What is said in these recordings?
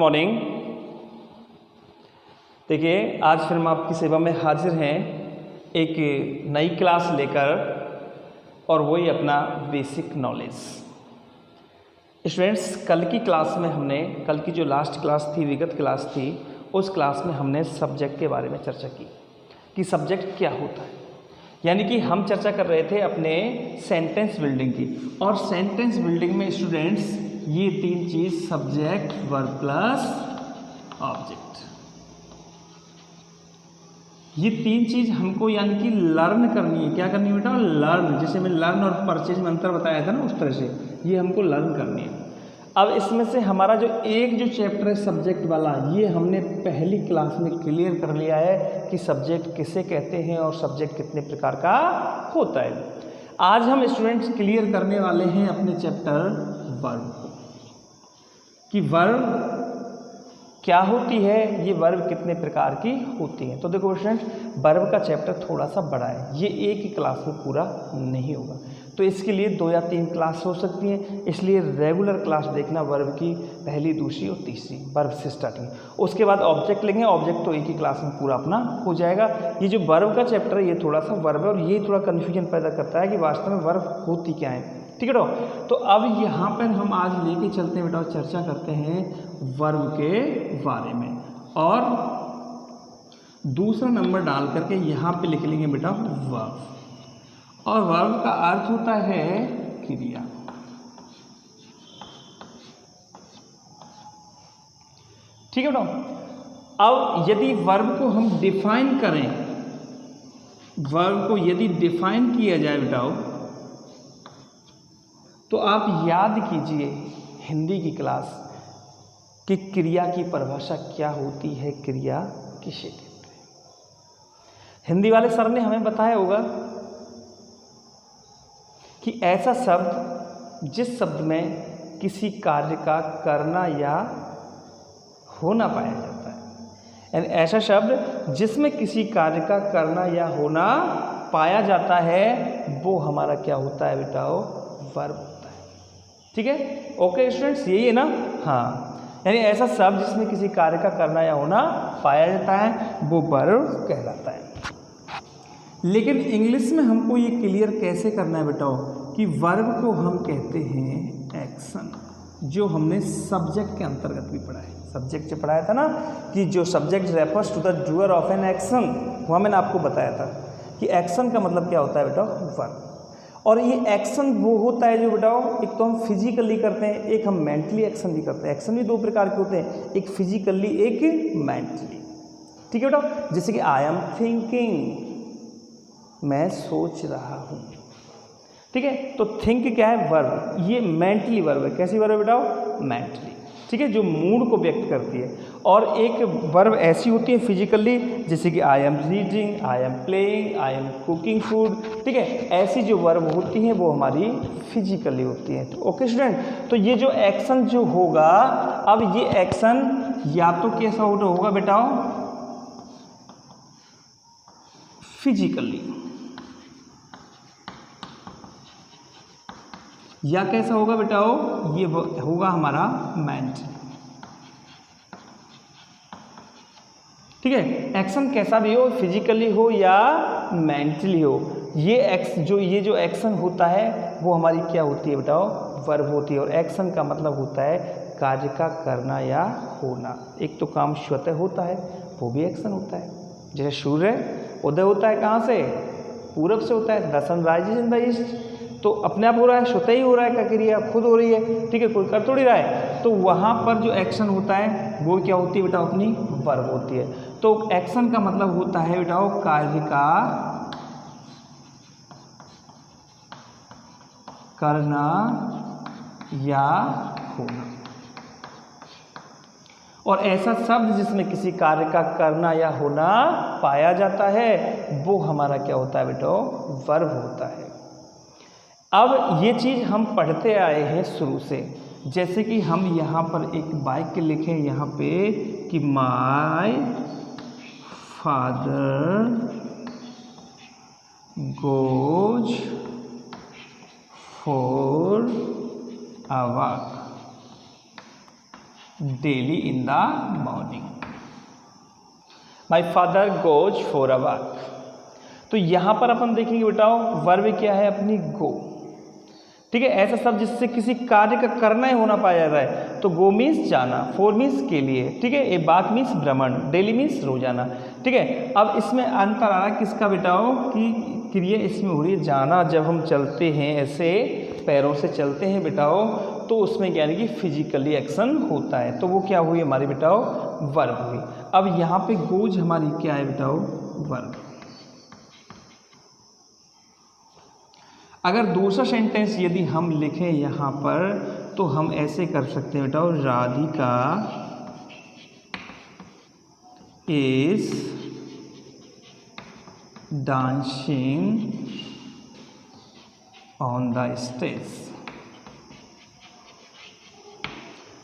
Morning. देखिए आज फिर हम आपकी सेवा में हाजिर हैं एक नई क्लास लेकर, और वही अपना बेसिक नॉलेज। स्टूडेंट्स, कल की क्लास में हमने, कल की जो लास्ट क्लास थी, विगत क्लास थी, उस क्लास में हमने सब्जेक्ट के बारे में चर्चा की कि सब्जेक्ट क्या होता है। यानी कि हम चर्चा कर रहे थे अपने सेंटेंस बिल्डिंग की, और सेंटेंस बिल्डिंग में स्टूडेंट्स ये तीन चीज, सब्जेक्ट, वर्ब प्लस ऑब्जेक्ट, ये तीन चीज हमको यानी कि लर्न करनी है। क्या करनी है बेटा? लर्न। जैसे मैं लर्न और परचेज में अंतर बताया था ना, उस तरह से ये हमको लर्न करनी है। अब इसमें से हमारा जो चैप्टर है सब्जेक्ट वाला, ये हमने पहली क्लास में क्लियर कर लिया है कि सब्जेक्ट किसे कहते हैं और सब्जेक्ट कितने प्रकार का होता है। आज हम स्टूडेंट्स क्लियर करने वाले हैं अपने चैप्टर वर्ब को, कि वर्ब क्या होती है, ये वर्ब कितने प्रकार की होती है। तो देखो स्टूडेंट्स, वर्ब का चैप्टर थोड़ा सा बड़ा है, ये एक ही क्लास में पूरा नहीं होगा, तो इसके लिए 2 या 3 क्लास हो सकती हैं। इसलिए रेगुलर क्लास देखना वर्ब की, पहली, दूसरी और तीसरी, वर्ब से स्टार्टिंग। उसके बाद ऑब्जेक्ट लेंगे, ऑब्जेक्ट तो एक ही क्लास में पूरा अपना हो जाएगा। ये जो वर्ब का चैप्टर है ये थोड़ा सा वर्ब है, और ये थोड़ा कन्फ्यूजन पैदा करता है कि वास्तव में वर्ब होती क्या है। ठीक है तो अब यहाँ पर हम आज लेके चलते हैं बेटा, चर्चा करते हैं वर्ब के बारे में, और दूसरा नंबर डाल करके यहाँ पे लिख लेंगे बेटा वर्ब, और वर्ब का अर्थ होता है क्रिया। ठीक है बेटा। अब यदि वर्ब को हम डिफाइन करें, वर्ब को यदि डिफाइन किया जाए बेटा, तो आप याद कीजिए हिंदी की क्लास कि क्रिया की परिभाषा क्या होती है, क्रिया किसे कहते हैं। हिंदी वाले सर ने हमें बताया होगा कि ऐसा शब्द जिस शब्द में किसी कार्य का करना या होना पाया जाता है, यानी ऐसा शब्द जिसमें किसी कार्य का करना या होना पाया जाता है, वो हमारा क्या होता है बेटा? वर्ब होता है। ठीक है, ओके स्टूडेंट्स, यही है ना? हाँ, यानी ऐसा शब्द जिसमें किसी कार्य का करना या होना पाया जाता है, वो वर्ब कहलाता है। लेकिन इंग्लिश में हमको ये क्लियर कैसे करना है बेटा कि वर्ब को हम कहते हैं एक्शन, जो हमने सब्जेक्ट के अंतर्गत भी पढ़ा है। सब्जेक्ट से पढ़ाया था ना कि जो subject refers to the doer of an action, वहाँ मैंने आपको बताया था कि एक्शन का मतलब क्या होता है बेटा? वर्ब। और ये एक्शन वो होता है जो बेटा, एक तो हम फिजिकली करते हैं, एक हम मेंटली एक्शन भी करते हैं। एक्शन भी 2 प्रकार के होते हैं, एक फिजिकली, एक मेंटली। ठीक है बेटा, जैसे कि आई एम थिंकिंग, मैं सोच रहा हूँ। ठीक है, तो थिंक क्या है? वर्ब। ये मेंटली वर्ब है। कैसी वर्ब है बेटा? मेंटली। ठीक है, जो मूड को व्यक्त करती है। और एक वर्ब ऐसी होती है फिजिकली, जैसे कि I am reading, I am playing, I am cooking food. ठीक है, ऐसी जो वर्ब होती हैं वो हमारी फिजिकली होती हैं। तो ओके स्टूडेंट, तो ये जो एक्शन जो होगा, अब ये एक्शन या तो कैसा होगा बेटा? फिजिकली, या कैसा होगा बेटा? ये होगा हमारा मेंटली। ठीक है, एक्शन कैसा भी हो, फिजिकली हो या मेंटली हो, ये जो एक्शन होता है वो हमारी क्या होती है बेटा? वर्ब होती है। और एक्शन का मतलब होता है कार्य का करना या होना। एक तो काम स्वतः होता है, वो भी एक्शन होता है। जैसे सूर्य उदय होता है कहाँ से? पूरब से होता है। The sun rises in the east, तो अपने आप हो रहा है, स्वतः ही हो रहा है, क्या क्रिया खुद हो रही है। ठीक है, कोई कर थोड़ी रहा है। तो वहाँ पर जो एक्शन होता है वो क्या होती है बेटा? अपनी वर्ब होती है। तो एक्शन का मतलब होता है बेटा कार्य का करना या होना। और ऐसा शब्द जिसमें किसी कार्य का करना या होना पाया जाता है, वो हमारा क्या होता है बेटा? वर्ब होता है। अब ये चीज़ हम पढ़ते आए हैं शुरू से। जैसे कि हम यहाँ पर एक वाक्य लिखें यहाँ पे कि my father goes for a walk. Daily in the morning. My father goes for a walk. तो यहाँ पर अपन देखेंगे बेटाओ वर्ब क्या है अपनी गो। ठीक है, ऐसा शब्द जिससे किसी कार्य का करना ही होना पाया जाता है। तो गो मीन्स जाना, फॉर मीन्स के लिए, ठीक है, ए बात मीन्स भ्रमण, डेली मीन्स रोजाना। ठीक है, अब इसमें अंतर आ रहा है किसका बेटाओ कि क्रिया इसमें हो रही है जाना। जब हम चलते हैं ऐसे पैरों से चलते हैं बेटाओ तो उसमें यानी कि फिजिकली एक्शन होता है, तो वो क्या हुई हमारी बेटाओ वर्ब हुई। अब यहाँ पे गोज हमारी क्या है बेटाओ वर्ब। अगर दूसरा सेंटेंस यदि हम लिखें यहाँ पर तो हम ऐसे कर सकते हैं बेटाओ Radhika is dancing on the stage.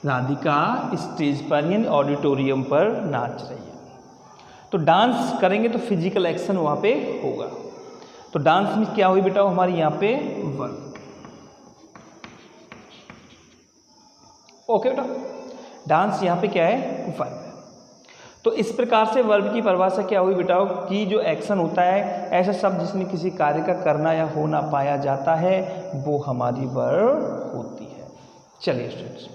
Radhika stage पर यानी ऑडिटोरियम पर नाच रही है। तो डांस करेंगे तो फिजिकल एक्शन वहाँ पे होगा। तो डांस में क्या हुई बेटा हमारी यहाँ पे वर्ब। ओके बेटा, डांस यहाँ पे क्या है वर्ब। तो इस प्रकार से वर्ब की परिभाषा क्या हुई बेटा कि जो एक्शन होता है ऐसा शब्द जिसमें किसी कार्य का करना या होना पाया जाता है वो हमारी वर्ब होती है। चलिए स्टूडेंट्स,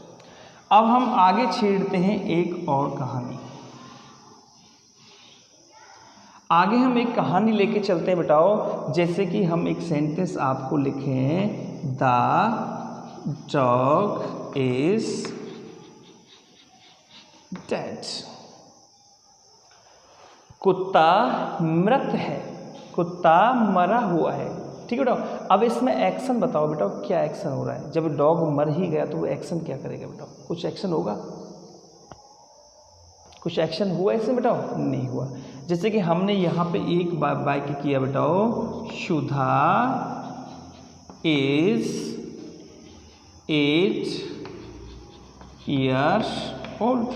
अब हम आगे छेड़ते हैं एक और कहानी। आगे हम एक कहानी लेके चलते हैं बेटाओ। जैसे कि हम एक सेंटेंस आपको लिखें, द डॉग इज डेड। कुत्ता मृत है, कुत्ता मरा हुआ है। ठीक है बेटा, अब इसमें एक्शन बताओ बेटा क्या एक्शन हो रहा है। जब डॉग मर ही गया तो वो एक्शन क्या करेगा बेटा, कुछ एक्शन होगा, कुछ एक्शन हुआ इसमें बेटाओ नहीं हुआ। जैसे कि हमने यहाँ पे एक वाक्य किया बेटाओ, सुधा इज 8 years old।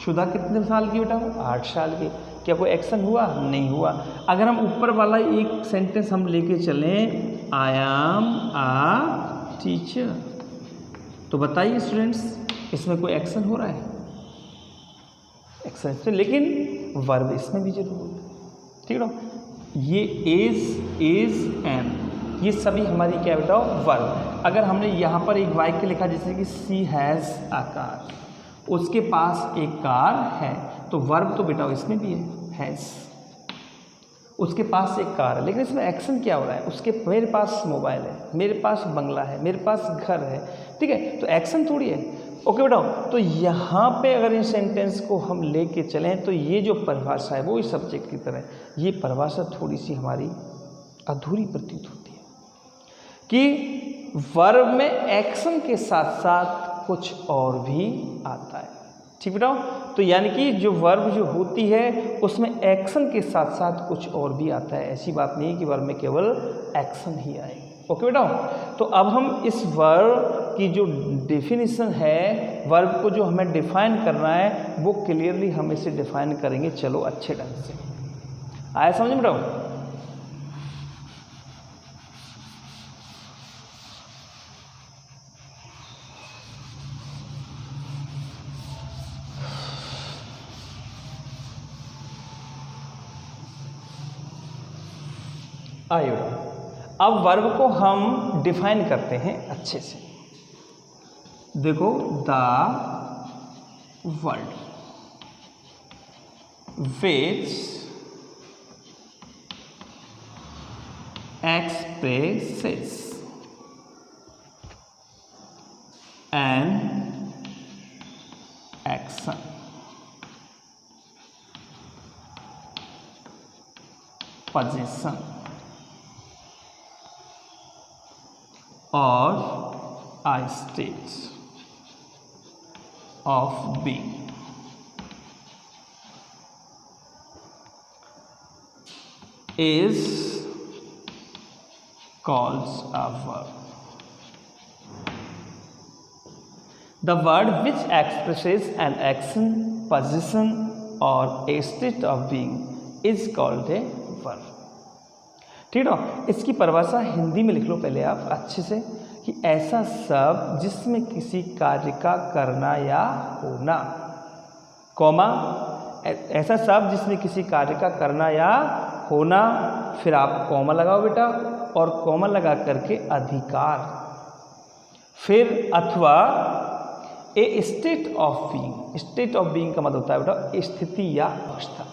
सुधा कितने साल की बेटा 8 साल की। क्या कोई एक्शन हुआ नहीं हुआ। अगर हम ऊपर वाला एक सेंटेंस हम लेके चलें, आई एम आ टीचर, तो बताइए स्टूडेंट्स इसमें कोई एक्शन हो रहा है, एक्शन। लेकिन वर्ब इसमें भी जरूर है। ठीक है ना, ये इज एन ये सभी हमारी क्या बेटा वर्ब। अगर हमने यहाँ पर एक वाक्य लिखा जैसे कि सी हैज़ अ कार, उसके पास एक कार है, तो वर्ब तो बेटा इसमें भी हैज़। उसके पास एक कार है, लेकिन इसमें एक्शन क्या हो रहा है, उसके मेरे पास मोबाइल है, मेरे पास बंगला है, मेरे पास घर है। ठीक है, तो एक्शन थोड़ी है। ओके बेटा, तो यहाँ पे अगर इस सेंटेंस को हम लेके चलें तो ये जो परिभाषा है वो इस सब्जेक्ट की तरह, ये परिभाषा थोड़ी सी हमारी अधूरी प्रतीत होती है कि वर्ब में एक्शन के साथ साथ कुछ और भी आता है। ठीक बेटा, तो यानी कि जो वर्ब जो होती है उसमें एक्शन के साथ साथ कुछ और भी आता है। ऐसी बात नहीं है कि वर्ब में केवल एक्शन ही आए। ओके बेटा, तो अब हम इस वर्ब की जो डेफिनेशन है, वर्ब को जो हमें डिफाइन करना है वो क्लियरली हम इसे डिफाइन करेंगे। चलो अच्छे ढंग से आया समझ में बेटा। आइए, अब वर्ब को हम डिफाइन करते हैं अच्छे से। देखो, the word which expresses an action, position or a state of being is called a verb. The word which expresses an action, position or a state of being is called a verb. ठीक है, इसकी परिभाषा हिंदी में लिख लो पहले आप अच्छे से, कि ऐसा शब्द जिसमें किसी कार्य का करना या होना, कॉमा, ऐसा शब्द जिसमें किसी कार्य का करना या होना, फिर आप कॉमा लगाओ बेटा, और कॉमा लगा करके अधिकार, फिर अथवा a state of being. State of being का मतलब होता है बेटा स्थिति या अवस्था,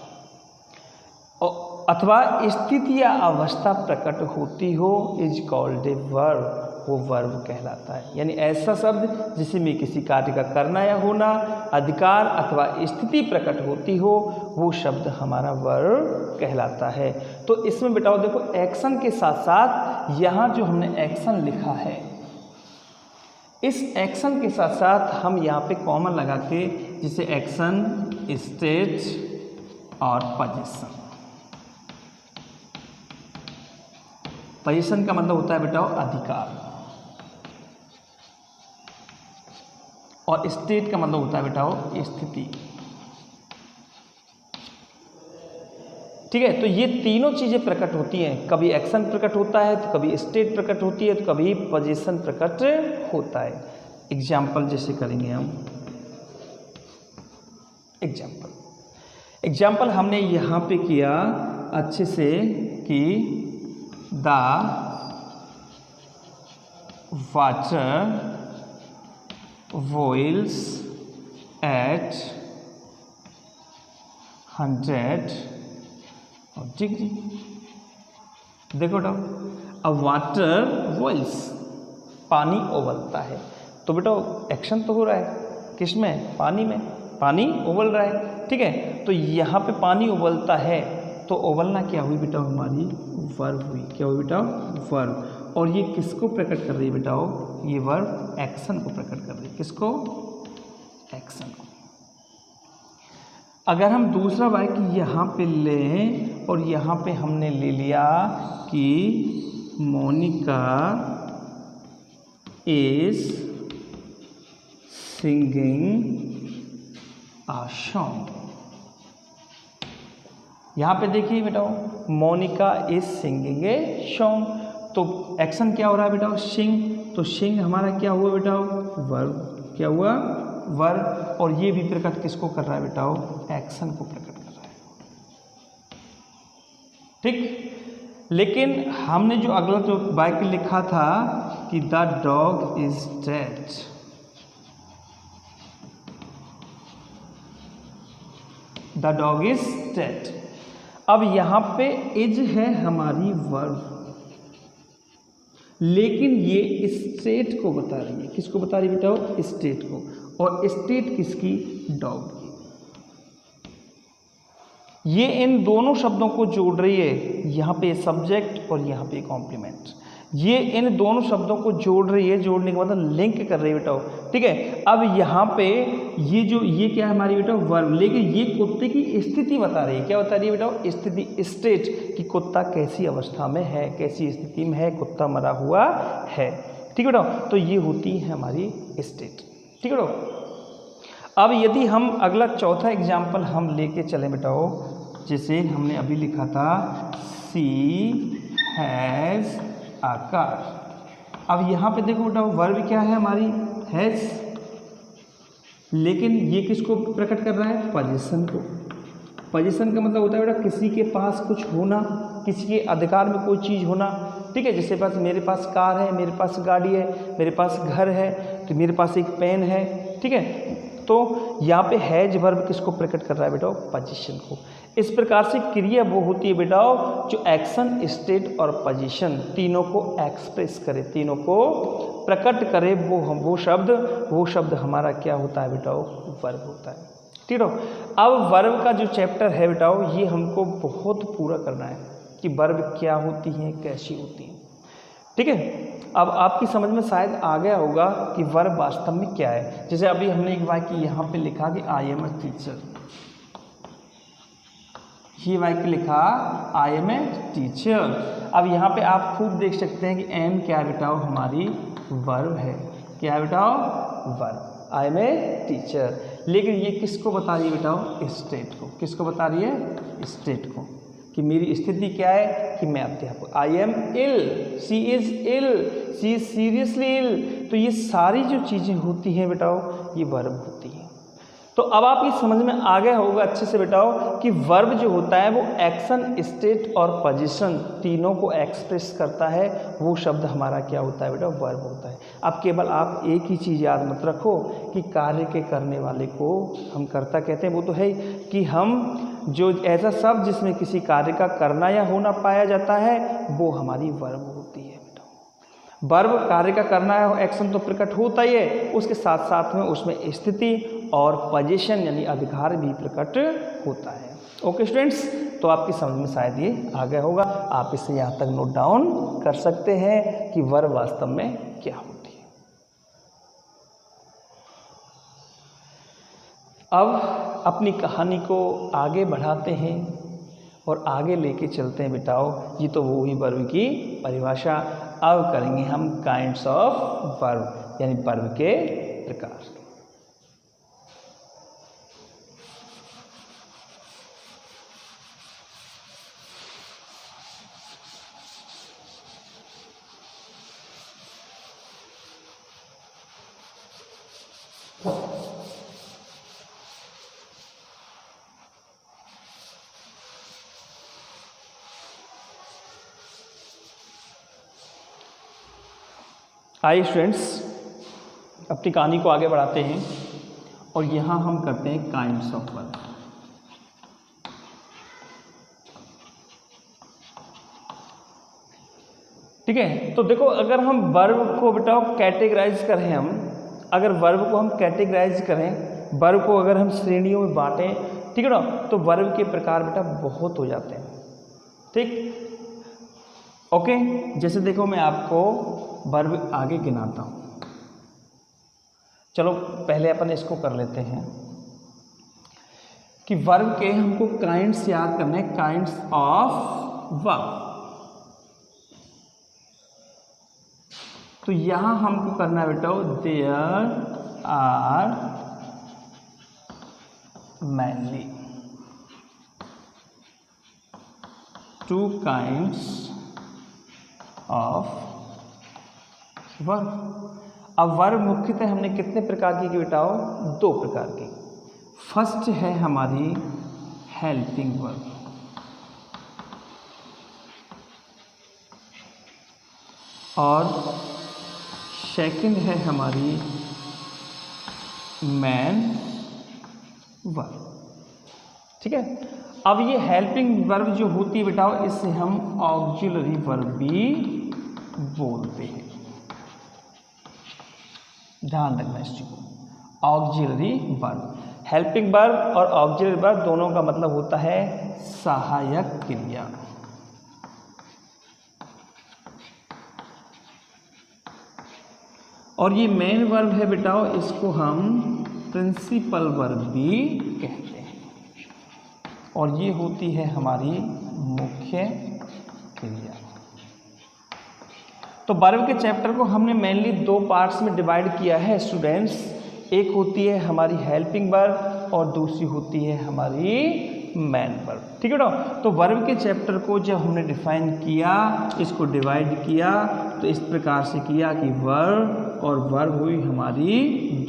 अथवा स्थिति या अवस्था प्रकट होती हो इज कॉल्ड ए वर्ब, वो वर्ब कहलाता है। यानी ऐसा शब्द जिसमें किसी कार्य का करना या होना, अधिकार अथवा स्थिति प्रकट होती हो, वो शब्द हमारा वर्ब कहलाता है। तो इसमें बेटा देखो एक्शन के साथ साथ यहाँ जो हमने एक्शन लिखा है, इस एक्शन के साथ साथ हम यहाँ पे कॉमन लगा के, जिसे एक्शन, स्टेट और पोजीशन। पोजीशन का मतलब होता है बेटा अधिकार, और स्टेट का मतलब होता है बेटा स्थिति। ठीक है, तो ये तीनों चीज़ें प्रकट होती हैं, कभी एक्शन प्रकट होता है तो कभी स्टेट प्रकट होती है तो कभी पोजीशन प्रकट होता है। एग्जाम्पल जैसे करेंगे हम, एग्जाम्पल हमने यहाँ पे किया अच्छे से कि the water boils at 100 degree. देखो बेटा, अब वाटर बॉइल्स, पानी उबलता है, तो बेटा एक्शन तो हो रहा है किसमें, पानी में, पानी उबल रहा है। ठीक है, तो यहाँ पे पानी उबलता है, तो उबलना क्या हुई बेटा, हमारी वर्ब हुई। क्या हुई बेटा, वर्ब। और ये किसको प्रकट कर रही है बेटा, ये वर्ब एक्शन को प्रकट कर रही है। किसको, एक्शन को। अगर हम दूसरा वाक्य यहाँ पे लें और यहाँ पे हमने ले लिया कि Monica is singing a song. यहाँ पे देखिए बेटा, Monica is singing a song, तो एक्शन क्या हो रहा है बेटा, सिंग। तो सिंग हमारा क्या हुआ बेटा, वर्ब। क्या हुआ, वर्ब। और ये भी प्रकट किसको कर रहा है बेटा, एक्शन को प्रकट कर रहा है। ठीक, लेकिन हमने जो अगला जो वाक्य लिखा था कि the dog is dead, the dog is dead. अब यहाँ पे इज है हमारी वर्ब, लेकिन ये स्टेट को बता रही है। किसको बता रही है बेटा, स्टेट को। और स्टेट किसकी, डॉग की। ये इन दोनों शब्दों को जोड़ रही है, यहाँ पे सब्जेक्ट और यहाँ पे कॉम्प्लीमेंट। ये इन दोनों शब्दों को जोड़ रही है, जोड़ने के मतलब लिंक कर रही है बेटा। ठीक है, अब यहाँ पे ये क्या है हमारी बेटा, वर्ब, लेकिन ये कुत्ते की स्थिति बता रही है। क्या बता रही है बेटा, स्थिति, स्टेट, कि कुत्ता कैसी अवस्था में है, कैसी स्थिति में है, कुत्ता मरा हुआ है। ठीक है बेटा, तो ये होती है हमारी स्टेट। ठीक है बेटा, अब यदि हम अगला चौथा एग्जाम्पल हम लेके चले बेटा, जैसे हमने अभी लिखा था सी हैज़ अ कार। अब यहाँ पे देखो बेटा, वर्ब क्या है हमारी, हैज़, लेकिन ये किसको प्रकट कर रहा है, पोजीशन को। पोजीशन का मतलब होता है बेटा किसी के पास कुछ होना, किसी के अधिकार में कोई चीज़ होना। ठीक है, जैसे पास मेरे पास कार है, मेरे पास गाड़ी है, मेरे पास घर है, तो मेरे पास एक पेन है। ठीक है, तो यहाँ पे हैज वर्ब किसको प्रकट कर रहा है बेटा, पोजीशन को। इस प्रकार से क्रिया वो होती है बेटा जो एक्शन, स्टेट और पोजीशन तीनों को एक्सप्रेस करे, तीनों को प्रकट करे, वो शब्द हमारा क्या होता है बेटा, वर्ब होता है। ठीक है, अब वर्ब का जो चैप्टर है बेटा, ये हमको बहुत पूरा करना है कि वर्ब क्या होती हैं, कैसी होती हैं। ठीक है, अब आपकी समझ में शायद आ गया होगा कि वर्ब वास्तव में क्या है। जैसे अभी हमने एक वाक्य यहाँ पे लिखा कि आई एम अ टीचर, ये वाक्य लिखा आई एम ए टीचर। अब यहाँ पे आप खूब देख सकते हैं कि एम क्या बेटा, हमारी वर्ब है। क्या है बेटा, verb, I am a teacher. लेकिन ये किसको बता रही है बेटा, स्टेट को। किसको बता रही है, स्टेट को। कि मेरी स्थिति क्या है कि मैं अध्यापक, I am ill, she is ill, she is seriously ill. तो ये सारी जो चीज़ें होती हैं बेटाओ ये वर्ब होती हैं। तो अब आपकी समझ में आ गया होगा अच्छे से बेटाओ कि वर्ब जो होता है वो एक्शन, स्टेट और पोजीशन तीनों को एक्सप्रेस करता है, वो शब्द हमारा क्या होता है बेटा, वर्ब होता है। अब केवल आप एक ही चीज़ याद मत रखो कि कार्य के करने वाले को हम कर्ता कहते हैं, वो तो है कि हम जो ऐसा शब्द जिसमें किसी कार्य का करना या होना पाया जाता है वो हमारी वर्ब होती है बेटा। वर्ब कार्य का करना है, एक्शन तो प्रकट होता ही है, उसके साथ साथ में उसमें स्थिति और पोजीशन यानी अधिकार भी प्रकट होता है। ओके स्टूडेंट्स, तो आपकी समझ में शायद ये आ गया होगा। आप इसे यहाँ तक नोट डाउन कर सकते हैं कि वर्ब वास्तव में क्या होती है। अब अपनी कहानी को आगे बढ़ाते हैं और आगे लेके चलते हैं बेटाओ। ये तो वो ही वर्ब की परिभाषा। अब करेंगे हम काइंड्स ऑफ वर्ब यानी वर्ब के प्रकार। आइए स्टूडेंट्स, अपनी कहानी को आगे बढ़ाते हैं और यहाँ हम करते हैं काइंड्स ऑफ वर्ब। ठीक है, तो देखो अगर हम वर्ब को बेटा कैटेगराइज करें, हम अगर वर्ब को हम कैटेगराइज करें, वर्ब को अगर हम श्रेणियों में बांटें, ठीक है ना, तो वर्ब के प्रकार बेटा बहुत हो जाते हैं। ठीक, ओके, जैसे देखो मैं आपको वर्ब आगे गिनाता हूँ। चलो पहले अपन इसको कर लेते हैं कि वर्ब के हमको काइंड्स याद करने हैं, काइंड्स ऑफ वर्ब। तो यहां हमको करना है बेटा there are mainly two kinds of verb. अब वर्ब मुख्यतः हमने कितने प्रकार की बेटाओ, दो प्रकार की। फर्स्ट है हमारी हेल्पिंग वर्ब और सेकंड है हमारी मैन वर्ब। ठीक है, अब ये हेल्पिंग वर्ब जो होती है बेटाओ इससे हम ऑक्सिलरी वर्ब भी बोलते हैं। ध्यान रखना इस चीज को, ऑक्सिलरी वर्ब, हेल्पिंग वर्ब और ऑक्सिलरी वर्ब दोनों का मतलब होता है सहायक क्रिया। और ये मेन वर्ब है बेटाओ, इसको हम प्रिंसिपल वर्ब भी कहते हैं और ये होती है हमारी मुख्य क्रिया। तो वर्ब के चैप्टर को हमने मेनली दो पार्ट्स में डिवाइड किया है स्टूडेंट्स। एक होती है हमारी हेल्पिंग वर्ब और दूसरी होती है हमारी मैन वर्ब। ठीक है ना, तो वर्ब के चैप्टर को जब हमने डिफाइन किया, इसको डिवाइड किया, तो इस प्रकार से किया कि वर्ब और वर्ब हुई हमारी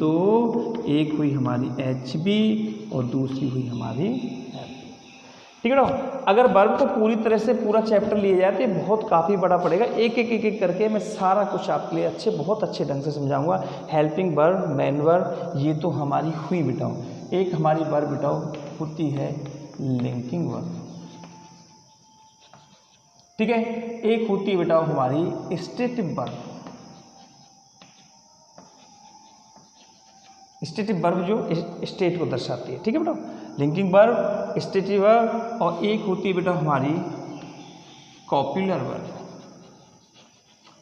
दो, एक हुई हमारी HB और दूसरी हुई हमारी FB। ठीक है ना, अगर वर्ब को पूरी तरह से पूरा चैप्टर लिया जाए तो ये बहुत काफ़ी बड़ा पड़ेगा। एक एक करके मैं सारा कुछ आपके लिए बहुत अच्छे ढंग से समझाऊंगा। हेल्पिंग वर्ब, मैन वर्ब, ये तो हमारी हुई बेटाओ। एक हमारी वर्ब बेटाओ होती है लिंकिंग वर्ब। ठीक है, एक होती है बेटाओ हमारी स्टेटिव वर्ब। स्टेटिव वर्ब जो स्टेट को दर्शाती है। ठीक है बेटा, लिंकिंग वर्ब, स्टेटिव वर्ब, और एक होती है बेटा हमारी कॉपुलर वर्ब।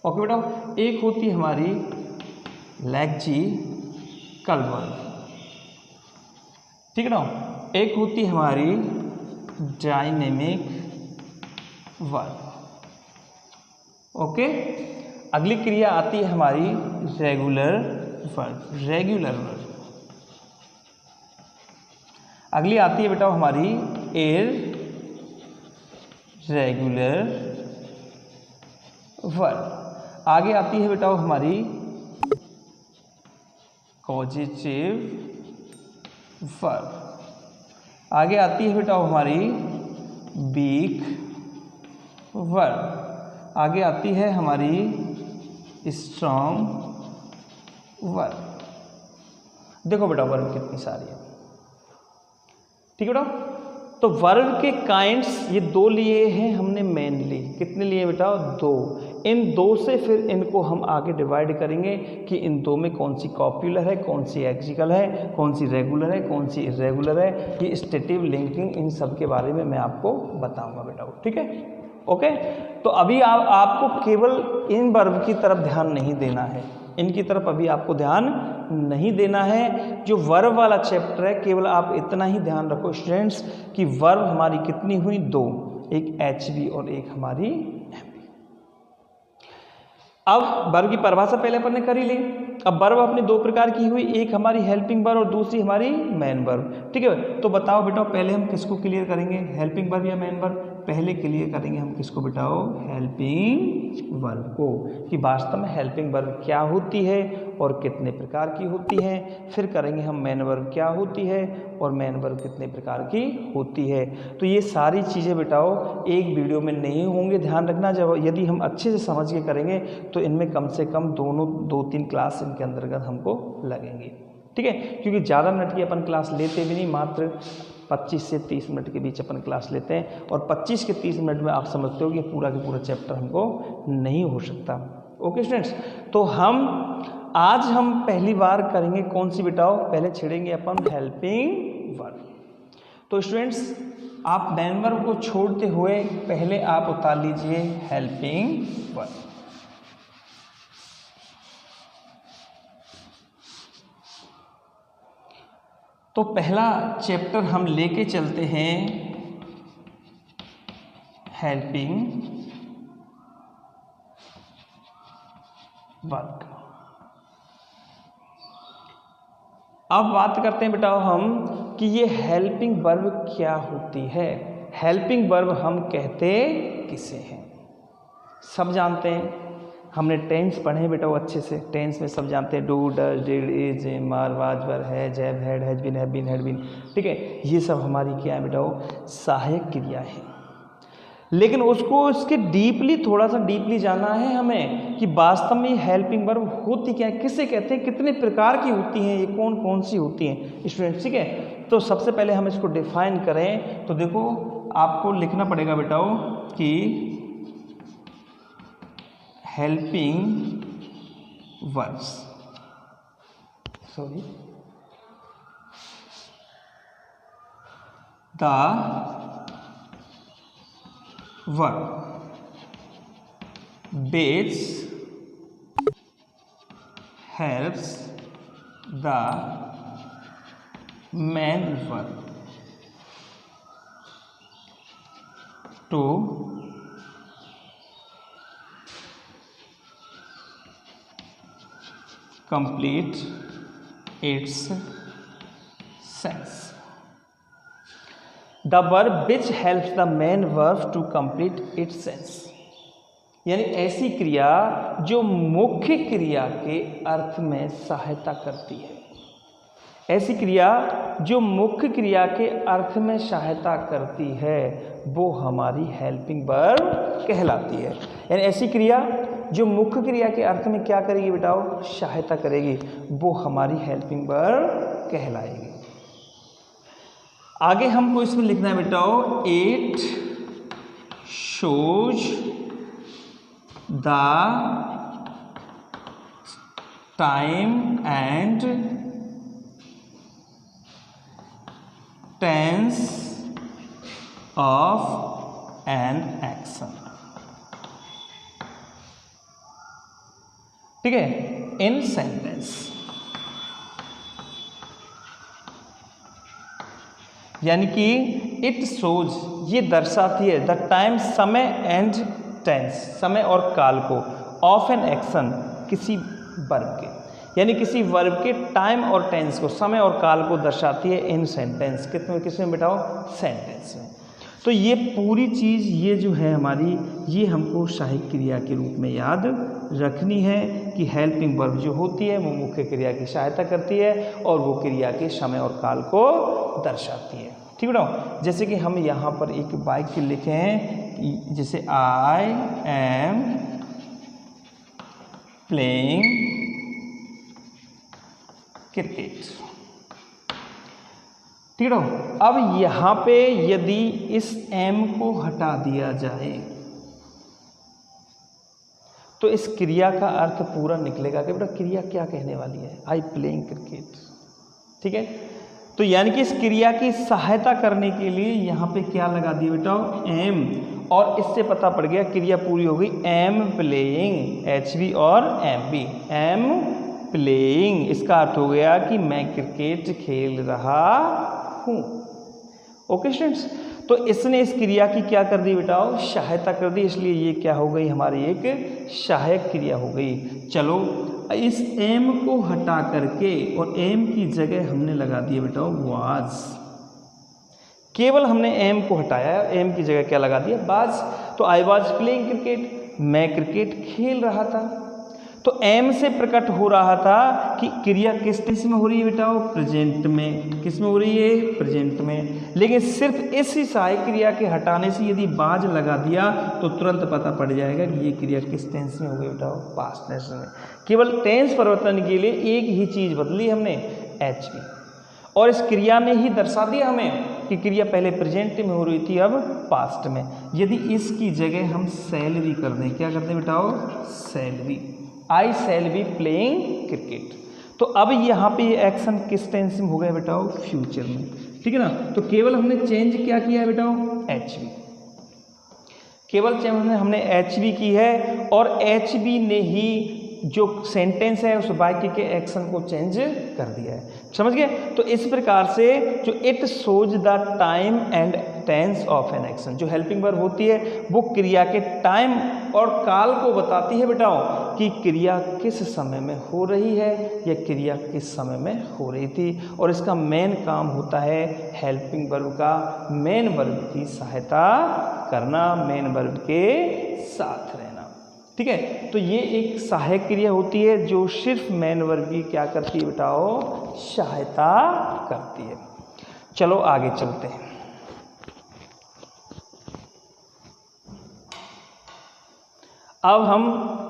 ओके बेटा, एक होती है हमारी लेक्सिकल वर्ब। ठीक है ना, एक होती है हमारी डायनेमिक वर्ब। ओके, अगली क्रिया आती है हमारी रेगुलर वर्ब, रेगुलर वर्ब। अगली आती है बेटा हमारी रेगुलर वर्ब। आगे आती है बेटा हमारी पॉजिटिव वर्ब। आगे आती है बेटा हमारी वीक वर्ब। आगे आती है हमारी स्ट्रॉन्ग वर्ब। देखो बेटा वर्ब कितनी सारी है, ठीक है बेटा। तो वर्ब के काइंड्स ये दो लिए हैं हमने मेनली। कितने लिए बेटा? दो। इन दो से फिर इनको हम आगे डिवाइड करेंगे कि इन दो में कौन सी कॉप्युलर है, कौन सी एक्सिकल है, कौन सी रेगुलर है, कौन सी इरेगुलर है। ये स्टेटिव लिंकिंग इन सब के बारे में मैं आपको बताऊंगा बेटा, ठीक है। ओके, तो अभी आपको केवल इन वर्ब की तरफ ध्यान नहीं देना है, इनकी तरफ अभी आपको ध्यान नहीं देना है। जो वर्ब वाला चैप्टर है केवल आप इतना ही ध्यान रखो स्टूडेंट्स कि वर्ब हमारी कितनी हुई? दो, एक एचबी और एक हमारी एमबी। अब वर्ब की परिभाषा पहले अपन ने कर ही ली। अब वर्ब अपनी दो प्रकार की हुई, एक हमारी हेल्पिंग वर्ब और दूसरी हमारी मेन वर्ब, ठीक है। तो बताओ बेटा पहले हम किसको क्लियर करेंगे, हेल्पिंग वर्ब या मेन वर्ब? पहले क्लियर करेंगे हम किसको बेटाओ? हेल्पिंग वर्ब को, कि वास्तव में हेल्पिंग वर्ब क्या होती है और कितने प्रकार की होती है। फिर करेंगे हम मेन वर्ब क्या होती है और मेन वर्ब कितने प्रकार की होती है। तो ये सारी चीज़ें बेटाओ एक वीडियो में नहीं होंगे, ध्यान रखना। जब यदि हम अच्छे से समझ के करेंगे तो इनमें कम से कम दोनों 2-3 क्लास इनके अंतर्गत हमको लगेंगे, ठीक है। क्योंकि ज़्यादा मिनट की अपन क्लास लेते भी नहीं, मात्र 25 से 30 मिनट के बीच अपन क्लास लेते हैं। और 25 के 30 मिनट में आप समझते हो कि पूरा का पूरा चैप्टर हमको नहीं हो सकता। ओके स्टूडेंट्स, तो आज हम पहली बार करेंगे कौन सी बेटाओ? पहले छेड़ेंगे अपन हेल्पिंग वर्ब। तो स्टूडेंट्स आप मेन वर्ब को छोड़ते हुए पहले आप उतार लीजिए हेल्पिंग वर्ब। तो पहला चैप्टर हम लेके चलते हैं हेल्पिंग वर्ब। अब बात करते हैं बेटा हम कि ये हेल्पिंग वर्ब क्या होती है। हेल्पिंग वर्ब हम कहते किसे हैं? सब जानते हैं, हमने टेंस पढ़े बेटा वो अच्छे से। टेंस में सब जानते हैं, do, does, did, is, am, are, was, were, है, जैब, had, has been, have been, had been, ठीक है। ये सब हमारी क्या है बेटा? वो सहायक क्रिया है। लेकिन उसको इसके डीपली, थोड़ा सा डीपली जानना है हमें कि वास्तव में हेल्पिंग वर्ब होती क्या है, किसे कहते हैं, कितने प्रकार की होती हैं, ये कौन कौन सी होती हैं स्टूडेंट्स, ठीक है। तो सबसे पहले हम इसको डिफाइन करें तो देखो आपको लिखना पड़ेगा बेटाओ कि helping verbs, sorry, the verb which helps the main verb to complete its sense. The verb which helps the main verb to complete its sense, यानी ऐसी क्रिया जो मुख्य क्रिया के अर्थ में सहायता करती है। ऐसी क्रिया जो मुख्य क्रिया के अर्थ में सहायता करती है वो हमारी हेल्पिंग वर्ब कहलाती है। यानी ऐसी क्रिया जो मुख्य क्रिया के अर्थ में क्या करेगी बेटाओ? सहायता करेगी, वो हमारी हेल्पिंग वर्ब कहलाएगी। आगे हमको इसमें लिखना है बेटाओ, it shows the time and tense of an action, ठीक है, इन सेंटेंस। यानी कि इट शोज, ये दर्शाती है, द टाइम, समय, एंड टेंस, समय और काल को, ऑफ एन एक्शन, किसी वर्ब के, यानी किसी वर्ब के टाइम और टेंस को, समय और काल को दर्शाती है इन सेंटेंस। कितने किसमें बिठाओ? सेंटेंस में। तो ये पूरी चीज़ ये जो है हमारी, ये हमको सहायक क्रिया के रूप में याद रखनी है कि हेल्पिंग वर्ब जो होती है वो मुख्य क्रिया की सहायता करती है और वो क्रिया के समय और काल को दर्शाती है। ठीक बेटा, जैसे कि हम यहाँ पर एक वाक्य लिखे हैं, जैसे आई एम प्लेइंग क्रिकेट। ठीक है, अब यहाँ पे यदि इस एम को हटा दिया जाए तो इस क्रिया का अर्थ पूरा निकलेगा कि बेटा क्रिया क्या कहने वाली है, आई प्लेइंग क्रिकेट। ठीक है, तो यानी कि इस क्रिया की सहायता करने के लिए यहाँ पे क्या लगा दिया बेटा, एम, और इससे पता पड़ गया क्रिया पूरी हो गई, एम प्लेइंग, एच बी और एम बी, एम प्लेइंग, इसका अर्थ हो गया कि मैं क्रिकेट खेल रहा हूँ। ओके स्टूडेंट्स, तो इसने इस क्रिया की क्या कर दी बेटाओ, सहायता कर दी, इसलिए ये क्या हो गई हमारी एक सहायक क्रिया हो गई। चलो इस एम को हटा करके और एम की जगह हमने लगा दिया बेटाओ वाज। केवल हमने एम को हटाया, एम की जगह क्या लगा दिया, वाज। तो आई वाज प्लेइंग क्रिकेट, मैं क्रिकेट खेल रहा था। तो एम से प्रकट हो रहा था कि क्रिया किस टेंस में हो रही है बेटाओ, प्रेजेंट में। किस में हो रही है, प्रेजेंट में। लेकिन सिर्फ इसी सहायक क्रिया के हटाने से यदि बाज लगा दिया तो तुरंत पता पड़ जाएगा कि ये क्रिया किस टेंस में हो गई बेटाओ, पास्ट टेंस में। केवल टेंस परिवर्तन के लिए एक ही चीज बदली हमने, एच बी, और इस क्रिया ने ही दर्शा दिया हमें कि क्रिया पहले प्रेजेंट में हो रही थी, अब पास्ट में। यदि इसकी जगह हम शैल बी कर दें, क्या करते हैं बेटाओ, shall be, I shall be playing cricket, तो अब यहाँ पे ये एक्शन किस टेंस में हो गया बेटाओ, फ्यूचर में। ठीक है ना, तो केवल हमने चेंज क्या किया है बेटाओ, एच बी, केवल चेंज हमने एच बी की है, और एच बी ने ही जो सेंटेंस है उस वाक्य के एक्शन को चेंज कर दिया है। समझ गए? तो इस प्रकार से जो it shows the time and tense of an action, जो हेल्पिंग वर्ब होती है वो क्रिया के टाइम और काल को बताती है बेटाओ कि क्रिया किस समय में हो रही है या क्रिया किस समय में हो रही थी। और इसका मेन काम होता है हेल्पिंग वर्ब का मेन वर्ब की सहायता करना, मेन वर्ब के साथ रहना। ठीक है, तो ये एक सहायक क्रिया होती है जो सिर्फ मेन वर्ब की क्या करती है बेटाओ, सहायता करती है। चलो आगे चलते हैं। अब हम